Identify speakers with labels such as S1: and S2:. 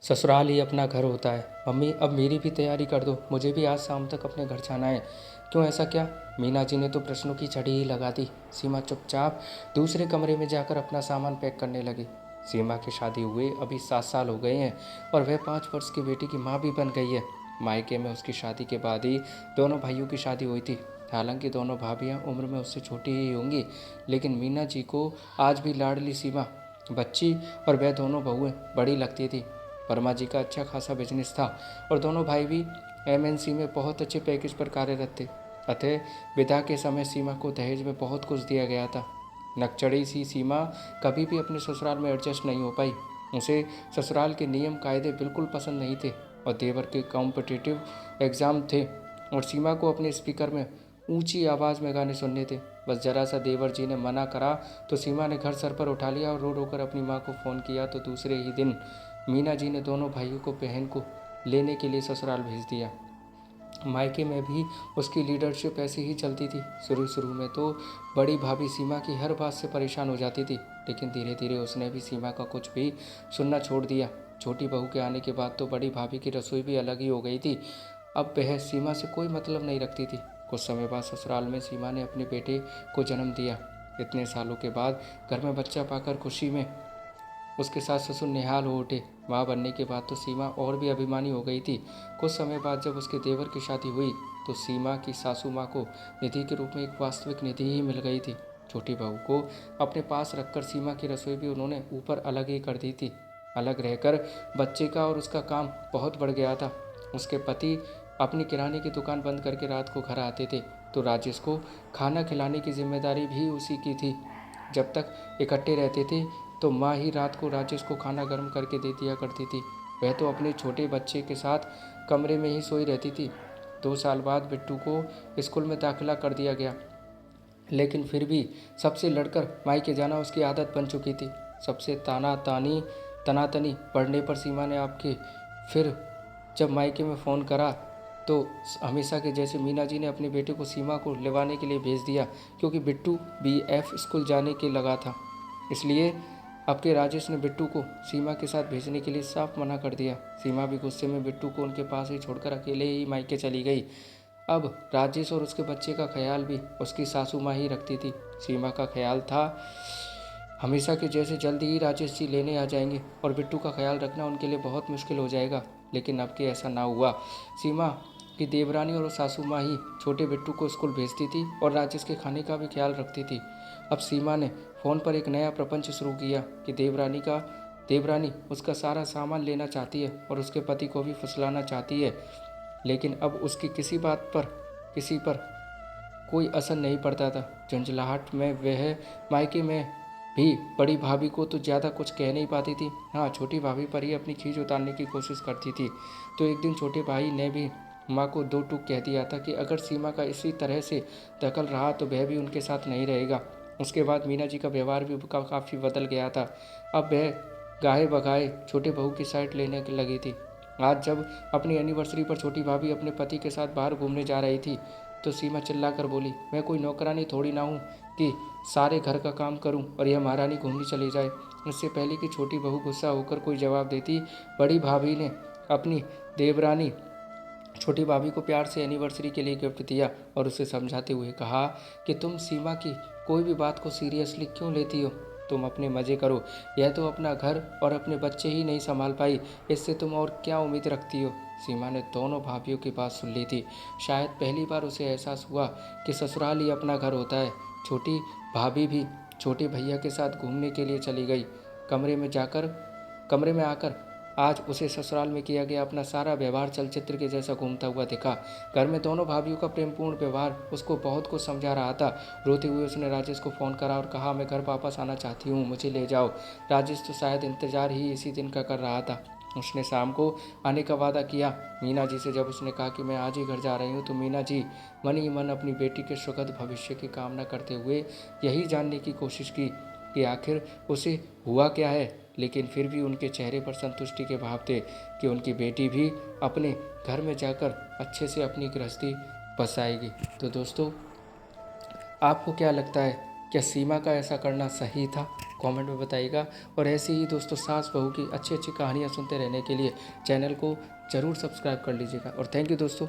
S1: ससुराल ही अपना घर होता है। मम्मी अब मेरी भी तैयारी कर दो, मुझे भी आज शाम तक अपने घर जाना है। क्यों, ऐसा क्या? मीना जी ने तो प्रश्नों की झड़ी ही लगा दी। सीमा चुपचाप दूसरे कमरे में जाकर अपना सामान पैक करने लगी। सीमा की शादी हुए अभी 7 साल हो गए हैं और वह 5 वर्ष की बेटी की माँ भी बन गई है। मायके में उसकी शादी के बाद ही दोनों भाइयों की शादी हुई थी। हालांकि दोनों भाभियाँ उम्र में उससे छोटी ही होंगी, लेकिन मीना जी को आज भी लाडली सीमा बच्ची और वह दोनों बहुएं बड़ी लगती थी। वर्मा जी का अच्छा खासा बिजनेस था और दोनों भाई भी एमएनसी में बहुत अच्छे पैकेज पर कार्यरत थे। अतः विदा के समय सीमा को दहेज में बहुत कुछ दिया गया था। नकचड़ी सी सीमा कभी भी अपने ससुराल में एडजस्ट नहीं हो पाई। उसे ससुराल के नियम कायदे बिल्कुल पसंद नहीं थे और देवर के कॉम्पिटिटिव एग्ज़ाम थे और सीमा को अपने स्पीकर में ऊंची आवाज़ में गाने सुनने थे। बस जरा सा देवर जी ने मना करा तो सीमा ने घर सर पर उठा लिया और रो रो कर अपनी माँ को फ़ोन किया। तो दूसरे ही दिन मीना जी ने दोनों भाइयों को बहन को लेने के लिए ससुराल भेज दिया। मायके में भी उसकी लीडरशिप ऐसी ही चलती थी। शुरू शुरू में तो बड़ी भाभी सीमा की हर बात से परेशान हो जाती थी, लेकिन धीरे धीरे उसने भी सीमा का कुछ भी सुनना छोड़ दिया। छोटी बहू के आने के बाद तो बड़ी भाभी की रसोई भी अलग ही हो गई थी। अब वह सीमा से कोई मतलब नहीं रखती थी। कुछ समय बाद ससुराल में सीमा ने अपने बेटे को जन्म दिया। इतने सालों के बाद घर में बच्चा पाकर खुशी में उसके सास ससुर निहाल हो उठे। माँ बनने के बाद तो सीमा और भी अभिमानी हो गई थी। कुछ समय बाद जब उसके देवर की शादी हुई तो सीमा की सासू माँ को निधि के रूप में एक वास्तविक निधि ही मिल गई थी। छोटी बहू को अपने पास रखकर सीमा की रसोई भी उन्होंने ऊपर अलग ही कर दी थी। अलग रहकर बच्चे का और उसका काम बहुत बढ़ गया था। उसके पति अपनी किराने की दुकान बंद करके रात को घर आते थे तो राजेश को खाना खिलाने की जिम्मेदारी भी उसी की थी। जब तक इकट्ठे रहते थे तो माँ ही रात को राजेश को खाना गर्म करके दे दिया करती थी। वह तो अपने छोटे बच्चे के साथ कमरे में ही सोई रहती थी। 2 साल बाद बिट्टू को स्कूल में दाखिला कर दिया गया, लेकिन फिर भी सबसे लड़कर मायके जाना उसकी आदत बन चुकी थी। सबसे तनातनी पढ़ने पर सीमा ने आपके फिर जब मायके में फ़ोन करा तो हमेशा के जैसे मीना जी ने अपने बेटे को सीमा को लेवाने के लिए भेज दिया, क्योंकि बिट्टू BF स्कूल जाने के लगा था। इसलिए अब के राजेश ने बिट्टू को सीमा के साथ भेजने के लिए साफ मना कर दिया। सीमा भी गुस्से में बिट्टू को उनके पास ही छोड़कर अकेले ही मायके चली गई। अब राजेश और उसके बच्चे का ख्याल भी उसकी सासू माँ ही रखती थी। सीमा का ख्याल था हमेशा के जैसे जल्दी ही राजेश जी लेने आ जाएंगे और बिट्टू का ख्याल रखना उनके लिए बहुत मुश्किल हो जाएगा, लेकिन अब के ऐसा ना हुआ। सीमा की देवरानी और सासू माँ ही छोटे बिट्टू को स्कूल भेजती थी और राजेश के खाने का भी ख्याल रखती थी। अब सीमा ने फ़ोन पर एक नया प्रपंच शुरू किया कि देवरानी उसका सारा सामान लेना चाहती है और उसके पति को भी फुसलाना चाहती है, लेकिन अब उसकी किसी पर कोई असर नहीं पड़ता था। झंझलाहट में वह मायके में भी बड़ी भाभी को तो ज़्यादा कुछ कह नहीं पाती थी। हाँ, छोटी भाभी पर ही अपनी खींच उतारने की कोशिश करती थी। तो एक दिन छोटे भाई ने भी माँ को 2 टूक कह दिया था कि अगर सीमा का इसी तरह से दखल रहा तो वह भी उनके साथ नहीं रहेगा। उसके बाद मीना जी का व्यवहार भी काफ़ी बदल गया था। अब वह गाहे बगाहे छोटे बहू की साइड लेने लगी थी। आज जब अपनी एनिवर्सरी पर छोटी भाभी अपने पति के साथ बाहर घूमने जा रही थी तो सीमा चिल्लाकर बोली, मैं कोई नौकरानी थोड़ी ना हूँ कि सारे घर का काम करूं और यह महारानी घूमने चली जाए। इससे पहले कि छोटी बहू गुस्सा होकर कोई जवाब देती, बड़ी भाभी ने अपनी देवरानी छोटी भाभी को प्यार से एनिवर्सरी के लिए गिफ्ट दिया और उसे समझाते हुए कहा कि तुम सीमा की कोई भी बात को सीरियसली क्यों लेती हो? तुम अपने मज़े करो। यह तो अपना घर और अपने बच्चे ही नहीं संभाल पाई, इससे तुम और क्या उम्मीद रखती हो? सीमा ने दोनों भाभियों की बात सुन ली थी। शायद पहली बार उसे एहसास हुआ कि ससुराल ही अपना घर होता है। छोटी भाभी भी छोटे भैया के साथ घूमने के लिए चली गई। कमरे में आकर आज उसे ससुराल में किया गया अपना सारा व्यवहार चलचित्र के जैसा घूमता हुआ दिखा। घर में दोनों भाभियों का प्रेमपूर्ण व्यवहार उसको बहुत कुछ समझा रहा था। रोते हुए उसने राजेश को फ़ोन करा और कहा, मैं घर वापस आना चाहती हूँ, मुझे ले जाओ। राजेश तो शायद इंतज़ार ही इसी दिन का कर रहा था। उसने शाम को आने का वादा किया। मीना जी से जब उसने कहा कि मैं आज ही घर जा रही हूँ तो मीना जी मन ही मन अपनी बेटी के सुखद भविष्य की कामना करते हुए यही जानने की कोशिश की कि आखिर उसे हुआ क्या है, लेकिन फिर भी उनके चेहरे पर संतुष्टि के भाव थे कि उनकी बेटी भी अपने घर में जाकर अच्छे से अपनी गृहस्थी बसाएगी। तो दोस्तों, आपको क्या लगता है, क्या सीमा का ऐसा करना सही था? कमेंट में बताइएगा। और ऐसे ही दोस्तों सास बहू की अच्छी अच्छी कहानियाँ सुनते रहने के लिए चैनल को ज़रूर सब्सक्राइब कर लीजिएगा। और थैंक यू दोस्तों।